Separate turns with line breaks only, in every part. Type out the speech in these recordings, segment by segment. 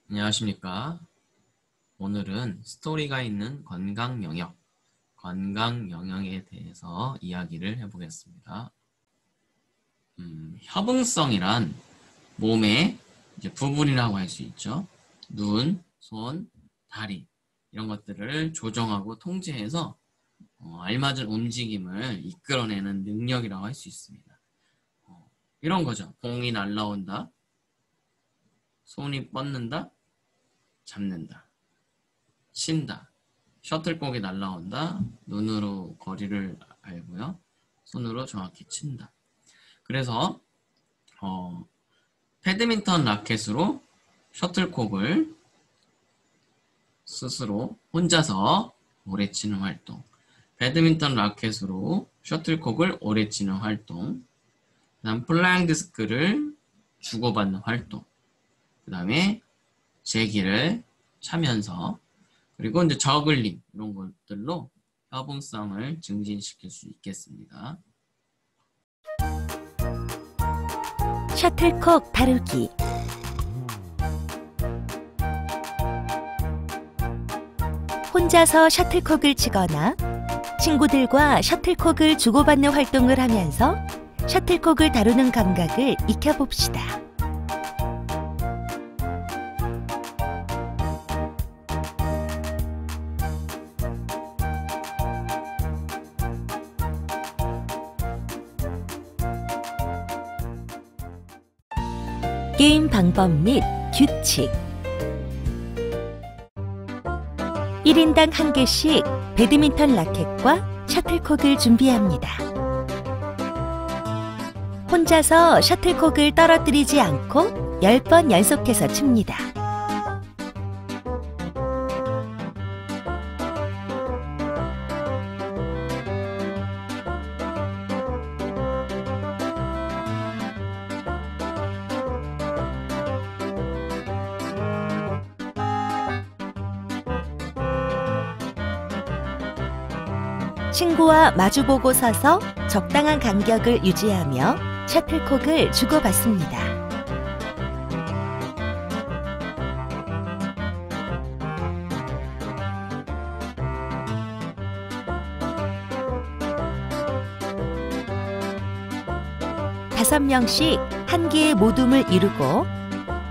안녕하십니까. 오늘은 스토리가 있는 건강 영역에 대해서 이야기를 해보겠습니다. 협응성이란 몸의 부분이라고 할 수 있죠. 눈, 손, 다리 이런 것들을 조정하고 통제해서 알맞은 움직임을 이끌어내는 능력이라고 할 수 있습니다. 이런 거죠. 공이 날라온다, 손이 뻗는다, 잡는다, 친다, 셔틀콕이 날라온다, 눈으로 거리를 알고요, 손으로 정확히 친다. 그래서 배드민턴 라켓으로 셔틀콕을 스스로 혼자서 오래 치는 활동, 배드민턴 라켓으로 셔틀콕을 오래 치는 활동, 그 다음 플라잉 디스크를 주고받는 활동, 그 다음에 제기를 차면서, 그리고 이제 저글링 이런 것들로 협응성을 증진시킬 수 있겠습니다.
셔틀콕 다루기. 혼자서 셔틀콕을 치거나 친구들과 셔틀콕을 주고받는 활동을 하면서 셔틀콕을 다루는 감각을 익혀봅시다. 게임 방법 및 규칙. 1인당 1개씩 배드민턴 라켓과 셔틀콕을 준비합니다. 혼자서 셔틀콕을 떨어뜨리지 않고 10번 연속해서 칩니다. 친구와 마주보고 서서 적당한 간격을 유지하며 셔틀콕을 주고받습니다. 다섯 명씩 한 개의 모둠을 이루고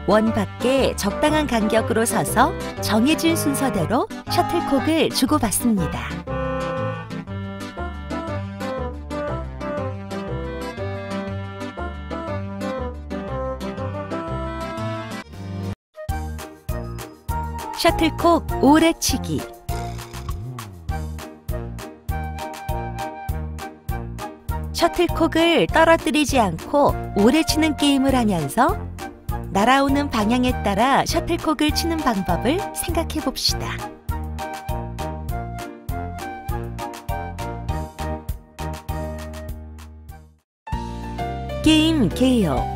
원 밖에 적당한 간격으로 서서 정해진 순서대로 셔틀콕을 주고받습니다. 셔틀콕 오래치기. 셔틀콕을 떨어뜨리지 않고 오래 치는 게임을 하면서 날아오는 방향에 따라 셔틀콕을 치는 방법을 생각해 봅시다. 게임 개요.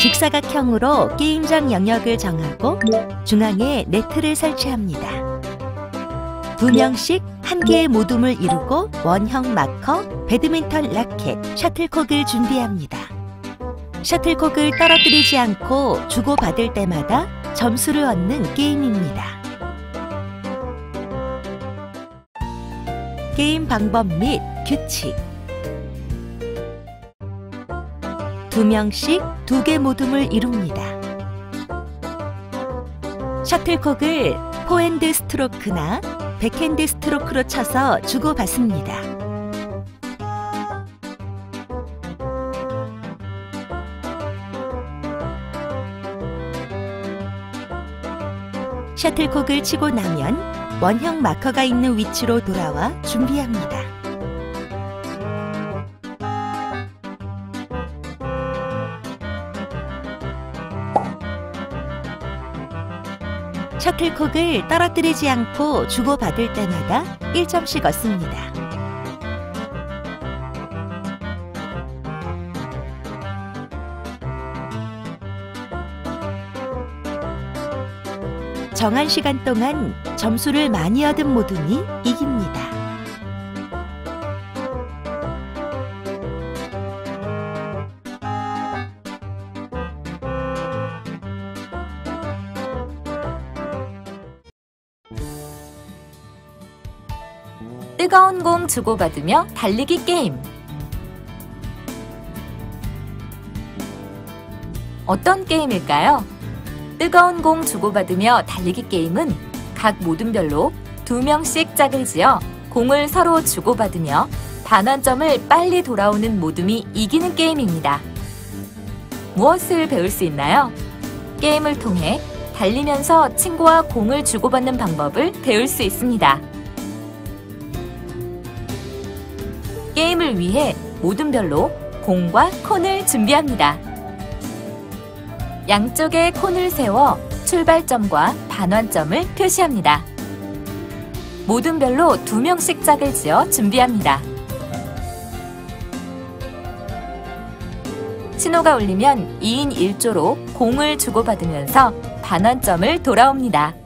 직사각형으로 게임장 영역을 정하고 중앙에 네트를 설치합니다. 2명씩 한 개의 모둠을 이루고 원형 마커, 배드민턴 라켓, 셔틀콕을 준비합니다. 셔틀콕을 떨어뜨리지 않고 주고받을 때마다 점수를 얻는 게임입니다. 게임 방법 및 규칙. 2명씩 2개 모둠을 이룹니다. 셔틀콕을 포핸드 스트로크나 백핸드 스트로크로 쳐서 주고받습니다. 셔틀콕을 치고 나면 원형 마커가 있는 위치로 돌아와 준비합니다. 셔틀콕을 떨어뜨리지 않고 주고받을 때마다 1점씩 얻습니다. 정한 시간 동안 점수를 많이 얻은 모둠이 이깁니다.
뜨거운 공 주고받으며 달리기 게임. 어떤 게임일까요? 뜨거운 공 주고받으며 달리기 게임은 각 모둠별로 2명씩 짝을 지어 공을 서로 주고받으며 반환점을 빨리 돌아오는 모둠이 이기는 게임입니다. 무엇을 배울 수 있나요? 게임을 통해 달리면서 친구와 공을 주고받는 방법을 배울 수 있습니다. 게임을 위해 모둠별로 공과 콘을 준비합니다. 양쪽에 콘을 세워 출발점과 반환점을 표시합니다. 모둠별로 2명씩 짝을 지어 준비합니다. 신호가 울리면 2인 1조로 공을 주고받으면서 반환점을 돌아옵니다.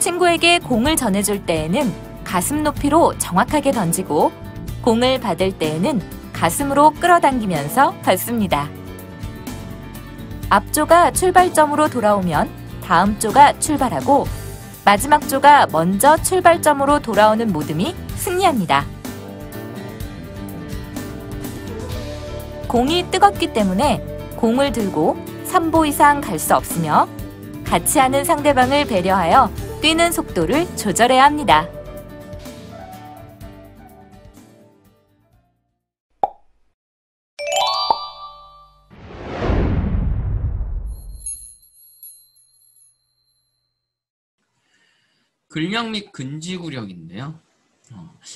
친구에게 공을 전해줄 때에는 가슴 높이로 정확하게 던지고 공을 받을 때에는 가슴으로 끌어당기면서 받습니다. 앞조가 출발점으로 돌아오면 다음 조가 출발하고 마지막 조가 먼저 출발점으로 돌아오는 모둠이 승리합니다. 공이 뜨겁기 때문에 공을 들고 3보 이상 갈 수 없으며 같이 하는 상대방을 배려하여 뛰는 속도를 조절해야 합니다.
근력 및 근지구력인데요.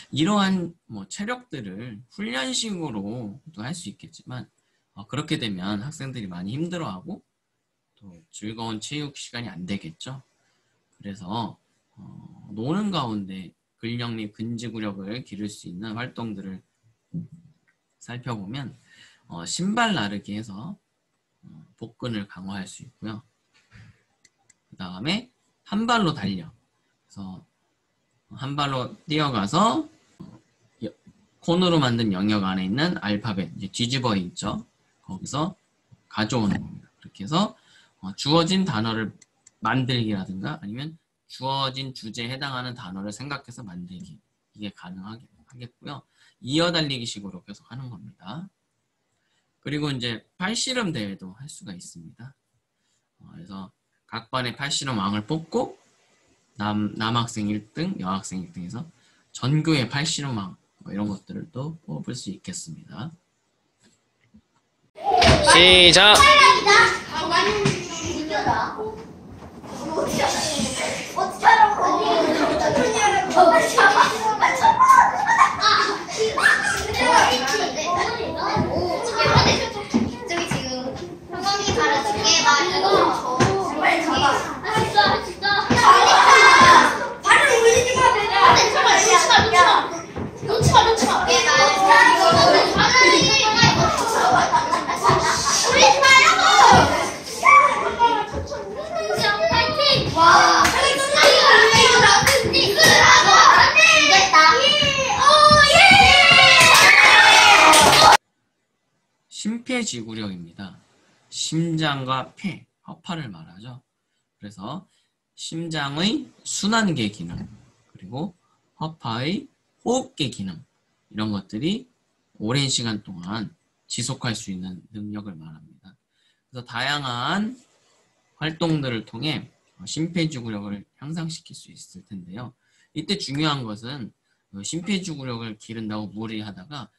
이러한 체력들을 훈련식으로도 할 수 있겠지만 그렇게 되면 학생들이 많이 힘들어하고 또 즐거운 체육 시간이 안 되겠죠. 그래서 노는 가운데 근력 및 근지구력을 기를 수 있는 활동들을 살펴보면 신발 나르기 해서 복근을 강화할 수 있고요. 그 다음에 한 발로 달려. 그래서 한 발로 뛰어가서 콘으로 만든 영역 안에 있는 알파벳, 이제 뒤집어 있죠. 거기서 가져오는 겁니다. 그렇게 해서 주어진 단어를 만들기라든가 아니면 주어진 주제에 해당하는 단어를 생각해서 만들기, 이게 가능하겠고요. 이어달리기 식으로 계속 하는 겁니다. 그리고 이제 팔씨름 대회도 할 수가 있습니다. 그래서 각 반의 팔씨름 왕을 뽑고 남학생 1등, 여학생 1등에서 전교의 팔씨름 왕 이런 것들을 또 뽑을 수 있겠습니다.
시작!
저기 지금 형광이 가르칠게. 나 이거 빨리 잡아. 진짜. 발을 올리지 마. 놓지 마. 올리지 말라고. 파이팅. 와.
심폐지구력입니다. 심장과 폐, 허파를 말하죠. 그래서 심장의 순환계 기능, 그리고 허파의 호흡계 기능, 이런 것들이 오랜 시간 동안 지속할 수 있는 능력을 말합니다. 그래서 다양한 활동들을 통해 심폐지구력을 향상시킬 수 있을 텐데요. 이때 중요한 것은 심폐지구력을 기른다고 무리하다가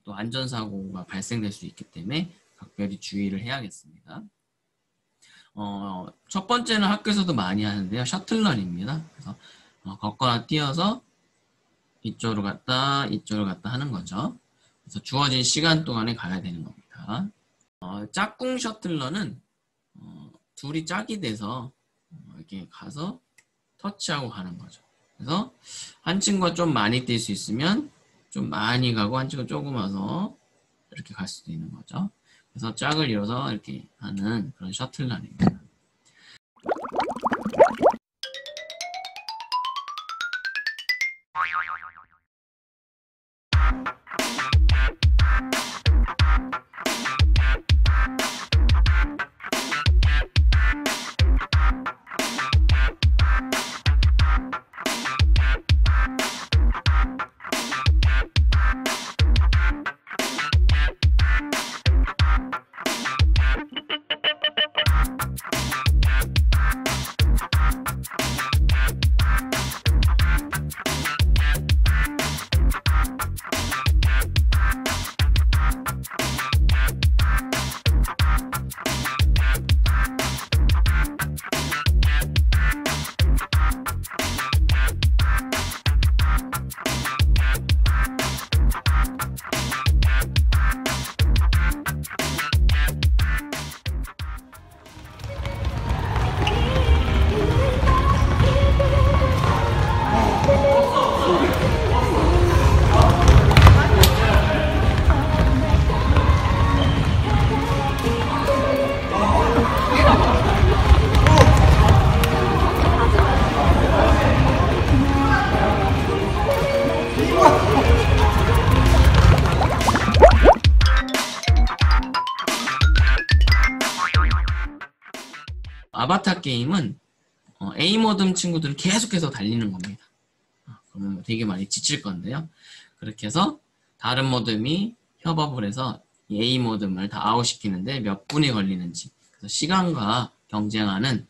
또 안전사고가 발생될 수 있기 때문에 각별히 주의를 해야겠습니다. 첫 번째는 학교에서도 많이 하는데요. 셔틀런입니다. 그래서 걷거나 뛰어서 이쪽으로 갔다 하는 거죠. 그래서 주어진 시간 동안에 가야 되는 겁니다. 짝꿍 셔틀런은 둘이 짝이 돼서 이렇게 가서 터치하고 가는 거죠. 그래서 한 친구가 좀 많이 뛸 수 있으면 좀 많이 가고 한 친구가 조금 와서 이렇게 갈 수도 있는 거죠. 그래서 짝을 이뤄서 이렇게 하는 그런 셔틀런입니다. 아바타 게임은 A 모듬 친구들은 계속해서 달리는 겁니다. 그러면 되게 많이 지칠 건데요. 그렇게 해서 다른 모듬이 협업을 해서 이 A 모듬을 다 아웃시키는데 몇 분이 걸리는지, 그래서 시간과 경쟁하는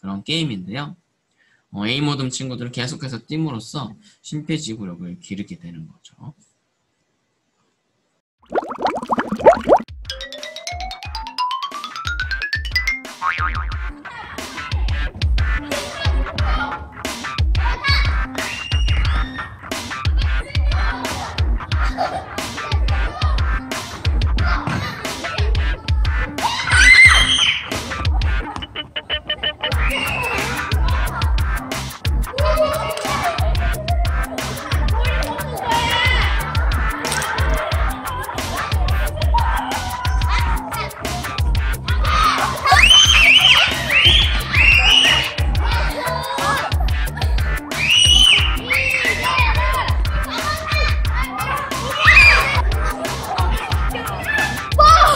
그런 게임인데요. A 모듬 친구들은 계속해서 띄움으로써 심폐지구력을 기르게 되는 거죠.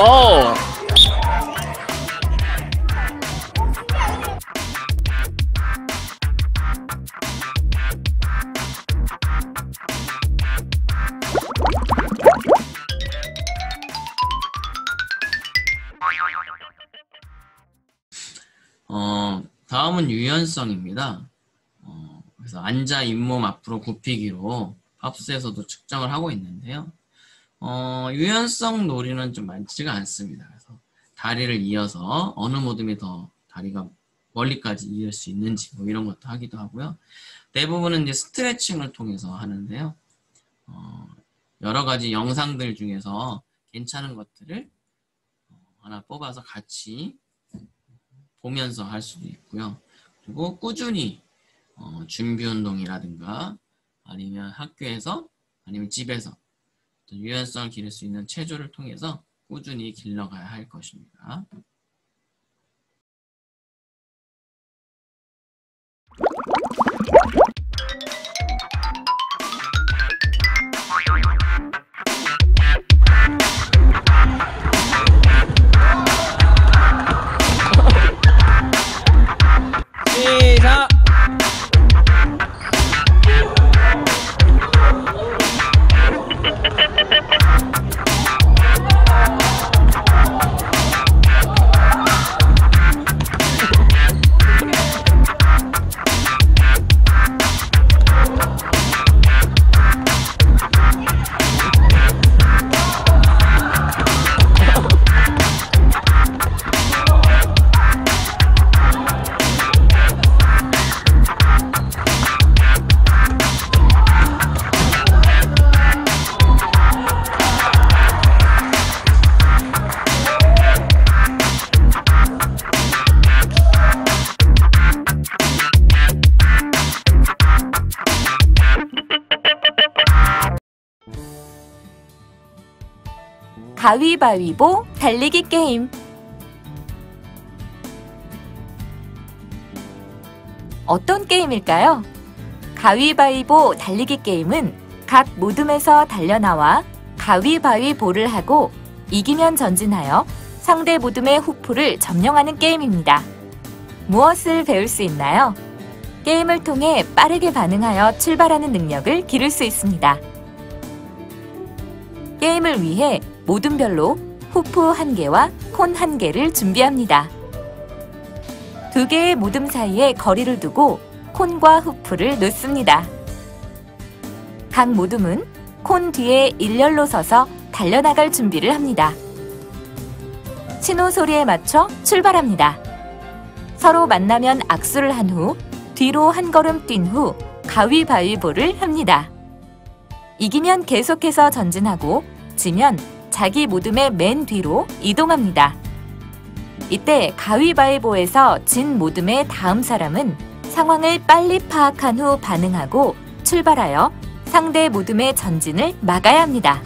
오!
다음은 유연성입니다. 그래서 앉아 잇몸 앞으로 굽히기로 팝스에서도 측정을 하고 있는데요. 유연성 놀이는 좀 많지가 않습니다. 그래서 다리를 이어서 어느 모듬이 더 다리가 멀리까지 이을 수 있는지 뭐 이런 것도 하기도 하고요. 대부분은 이제 스트레칭을 통해서 하는데요. 여러 가지 영상들 중에서 괜찮은 것들을 하나 뽑아서 같이 보면서 할 수도 있고요. 그리고 꾸준히 준비 운동이라든가 아니면 학교에서 아니면 집에서 유연성을 기를 수 있는 체조를 통해서 꾸준히 길러가야 할 것입니다.
시작!
가위바위보 달리기 게임. 어떤 게임일까요? 가위바위보 달리기 게임은 각 모둠에서 달려나와 가위바위보를 하고 이기면 전진하여 상대 모둠의 후프를 점령하는 게임입니다. 무엇을 배울 수 있나요? 게임을 통해 빠르게 반응하여 출발하는 능력을 기를 수 있습니다. 게임을 위해 모둠별로 후프 1개와 콘 1개를 준비합니다. 2개의 모둠 사이에 거리를 두고 콘과 후프를 놓습니다. 각 모둠은 콘 뒤에 일렬로 서서 달려나갈 준비를 합니다. 신호 소리에 맞춰 출발합니다. 서로 만나면 악수를 한 후 뒤로 한 걸음 뛴 후 가위바위보를 합니다. 이기면 계속해서 전진하고 지면 자기 모둠의 맨 뒤로 이동합니다. 이때 가위바위보에서 진 모둠의 다음 사람은 상황을 빨리 파악한 후 반응하고 출발하여 상대 모둠의 전진을 막아야 합니다.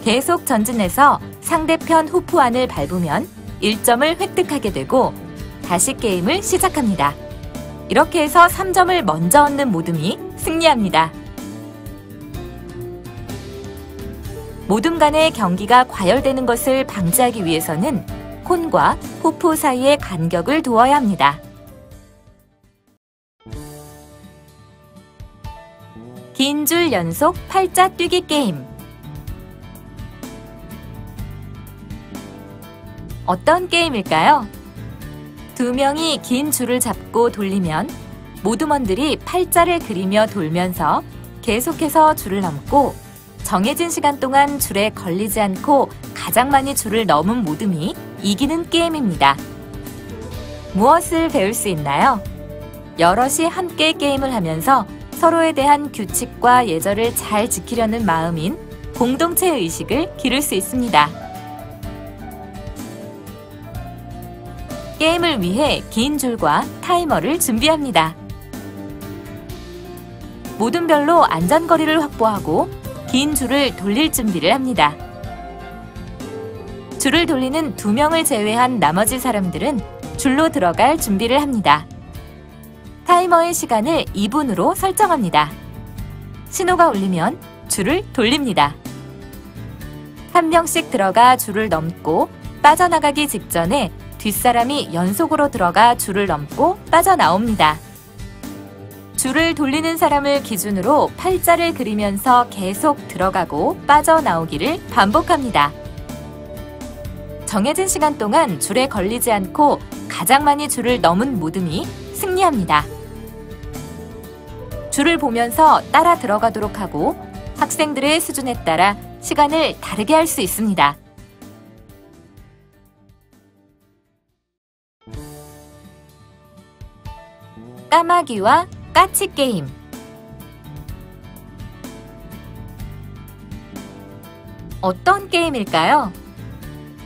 계속 전진해서 상대편 후프 안을 밟으면 1점을 획득하게 되고 다시 게임을 시작합니다. 이렇게 해서 3점을 먼저 얻는 모둠이 승리합니다. 모둠 간의 경기가 과열되는 것을 방지하기 위해서는 콘과 포포 사이의 간격을 두어야 합니다. 긴 줄 연속 팔자 뛰기 게임. 어떤 게임일까요? 두 명이 긴 줄을 잡고 돌리면 모둠원들이 팔자를 그리며 돌면서 계속해서 줄을 넘고 정해진 시간 동안 줄에 걸리지 않고 가장 많이 줄을 넘은 모둠이 이기는 게임입니다. 무엇을 배울 수 있나요? 여럿이 함께 게임을 하면서 서로에 대한 규칙과 예절을 잘 지키려는 마음인 공동체 의식을 기를 수 있습니다. 게임을 위해 긴 줄과 타이머를 준비합니다. 모둠별로 안전거리를 확보하고 긴 줄을 돌릴 준비를 합니다. 줄을 돌리는 2명을 제외한 나머지 사람들은 줄로 들어갈 준비를 합니다. 타이머의 시간을 2분으로 설정합니다. 신호가 울리면 줄을 돌립니다. 한 명씩 들어가 줄을 넘고 빠져나가기 직전에 뒷사람이 연속으로 들어가 줄을 넘고 빠져나옵니다. 줄을 돌리는 사람을 기준으로 팔자를 그리면서 계속 들어가고 빠져나오기를 반복합니다. 정해진 시간 동안 줄에 걸리지 않고 가장 많이 줄을 넘은 모둠이 승리합니다. 줄을 보면서 따라 들어가도록 하고 학생들의 수준에 따라 시간을 다르게 할 수 있습니다. 까마귀와 까치 게임. 어떤 게임일까요?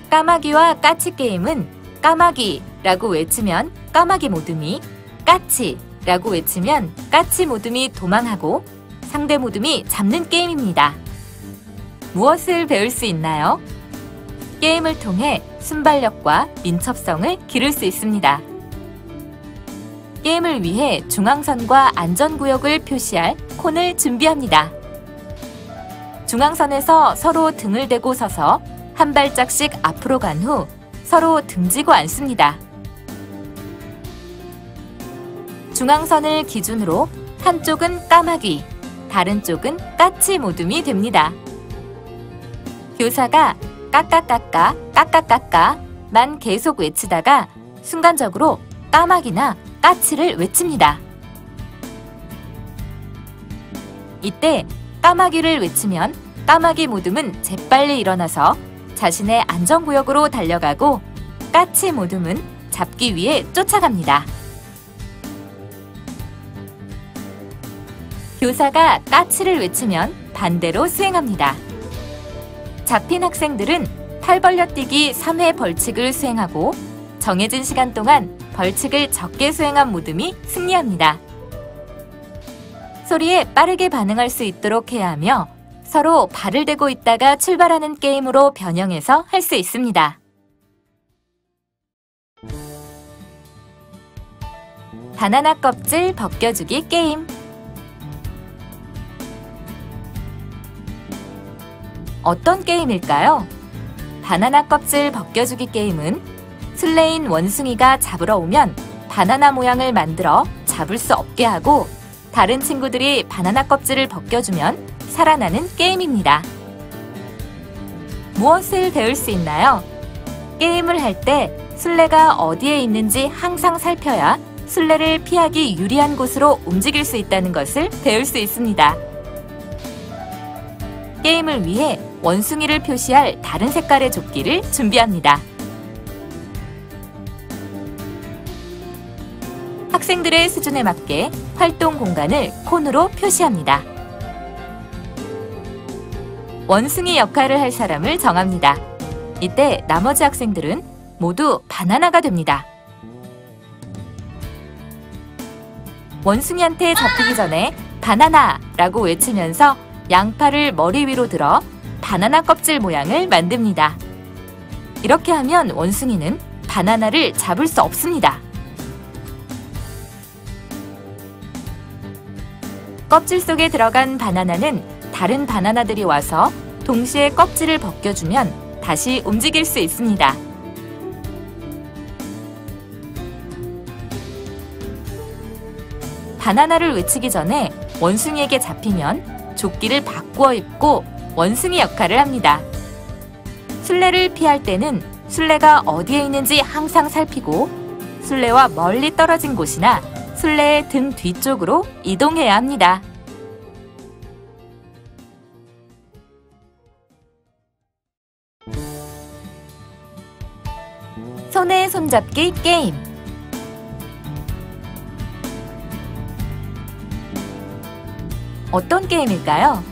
까마귀와 까치 게임은 까마귀라고 외치면 까마귀 모둠이, 까치라고 외치면 까치 모둠이 도망하고 상대 모둠이 잡는 게임입니다. 무엇을 배울 수 있나요? 게임을 통해 순발력과 민첩성을 기를 수 있습니다. 게임을 위해 중앙선과 안전구역을 표시할 콘을 준비합니다. 중앙선에서 서로 등을 대고 서서 한 발짝씩 앞으로 간 후 서로 등지고 앉습니다. 중앙선을 기준으로 한쪽은 까마귀, 다른 쪽은 까치 모둠이 됩니다. 교사가 까까까까, 까까까까만 계속 외치다가 순간적으로 까마귀나 까치를 외칩니다. 이때 까마귀를 외치면 까마귀 모둠은 재빨리 일어나서 자신의 안전구역으로 달려가고 까치 모둠은 잡기 위해 쫓아갑니다. 교사가 까치를 외치면 반대로 수행합니다. 잡힌 학생들은 팔 벌려 뛰기 3회 벌칙을 수행하고 정해진 시간 동안 벌칙을 적게 수행한 모둠이 승리합니다. 소리에 빠르게 반응할 수 있도록 해야 하며 서로 발을 대고 있다가 출발하는 게임으로 변형해서 할 수 있습니다. 바나나 껍질 벗겨주기 게임. 어떤 게임일까요? 바나나 껍질 벗겨주기 게임은 술래인 원숭이가 잡으러 오면 바나나 모양을 만들어 잡을 수 없게 하고 다른 친구들이 바나나 껍질을 벗겨주면 살아나는 게임입니다. 무엇을 배울 수 있나요? 게임을 할 때 술래가 어디에 있는지 항상 살펴야 술래를 피하기 유리한 곳으로 움직일 수 있다는 것을 배울 수 있습니다. 게임을 위해 원숭이를 표시할 다른 색깔의 조끼를 준비합니다. 학생들의 수준에 맞게 활동 공간을 콘으로 표시합니다. 원숭이 역할을 할 사람을 정합니다. 이때 나머지 학생들은 모두 바나나가 됩니다. 원숭이한테 잡히기 전에 바나나라고 외치면서 양팔을 머리 위로 들어 바나나 껍질 모양을 만듭니다. 이렇게 하면 원숭이는 바나나를 잡을 수 없습니다. 껍질 속에 들어간 바나나는 다른 바나나들이 와서 동시에 껍질을 벗겨주면 다시 움직일 수 있습니다. 바나나를 외치기 전에 원숭이에게 잡히면 조끼를 바꾸어 입고 원숭이 역할을 합니다. 술래를 피할 때는 술래가 어디에 있는지 항상 살피고 술래와 멀리 떨어진 곳이나 술래의 등 뒤쪽으로 이동해야 합니다. 손에 손잡기 게임. 어떤 게임일까요?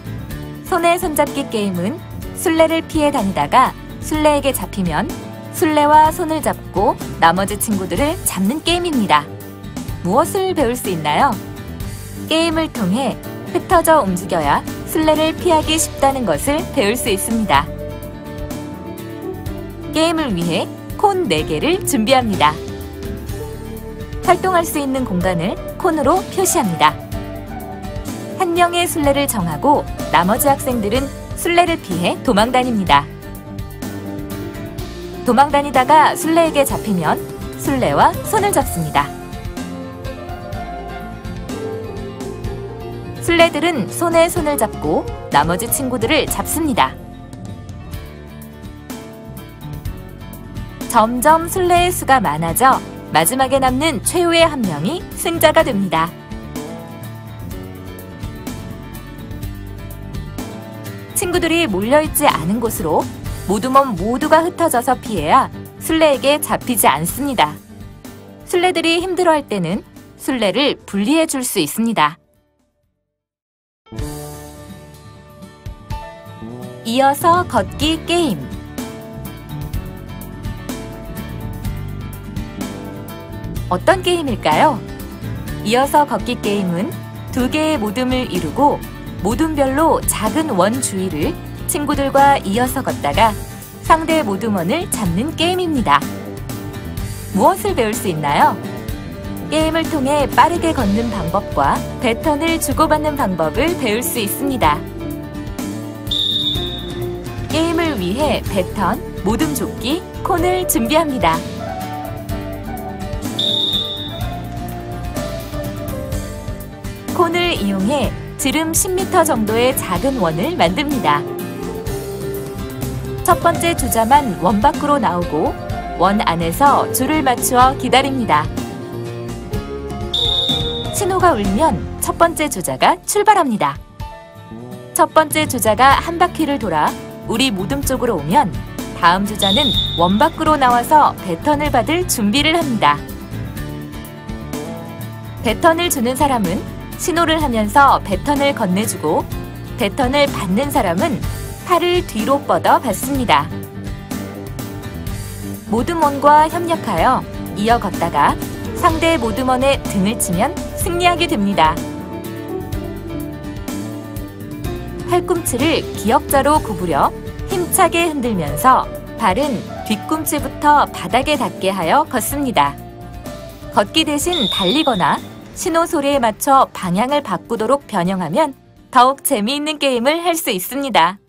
손에 손잡기 게임은 술래를 피해 다니다가 술래에게 잡히면 술래와 손을 잡고 나머지 친구들을 잡는 게임입니다. 무엇을 배울 수 있나요? 게임을 통해 흩어져 움직여야 술래를 피하기 쉽다는 것을 배울 수 있습니다. 게임을 위해 콘 4개를 준비합니다. 활동할 수 있는 공간을 콘으로 표시합니다. 한 명의 술래를 정하고 나머지 학생들은 술래를 피해 도망다닙니다. 도망다니다가 술래에게 잡히면 술래와 손을 잡습니다. 술래들은 손에 손을 잡고 나머지 친구들을 잡습니다. 점점 술래의 수가 많아져 마지막에 남는 최후의 한 명이 승자가 됩니다. 친구들이 몰려있지 않은 곳으로 모두가 흩어져서 피해야 술래에게 잡히지 않습니다. 술래들이 힘들어할 때는 술래를 분리해 줄 수 있습니다. 이어서 걷기 게임. 어떤 게임일까요? 이어서 걷기 게임은 2개의 모둠을 이루고 모둠별로 작은 원 주위를 친구들과 이어서 걷다가 상대 모둠원을 잡는 게임입니다. 무엇을 배울 수 있나요? 게임을 통해 빠르게 걷는 방법과 배턴을 주고받는 방법을 배울 수 있습니다. 게임을 위해 배턴, 모둠 조끼, 콘을 준비합니다. 콘을 이용해 지름 10m 정도의 작은 원을 만듭니다. 첫 번째 주자만 원 밖으로 나오고 원 안에서 줄을 맞추어 기다립니다. 신호가 울면 첫 번째 주자가 출발합니다. 첫 번째 주자가 한 바퀴를 돌아 우리 모둠 쪽으로 오면 다음 주자는 원 밖으로 나와서 배턴을 받을 준비를 합니다. 배턴을 주는 사람은 신호를 하면서 배턴을 건네주고 배턴을 받는 사람은 팔을 뒤로 뻗어 받습니다. 모둠원과 협력하여 이어 걷다가 상대 모둠원의 등을 치면 승리하게 됩니다. 팔꿈치를 기역자로 구부려 힘차게 흔들면서 발은 뒤꿈치부터 바닥에 닿게 하여 걷습니다. 걷기 대신 달리거나 신호 소리에 맞춰 방향을 바꾸도록 변형하면 더욱 재미있는 게임을 할 수 있습니다.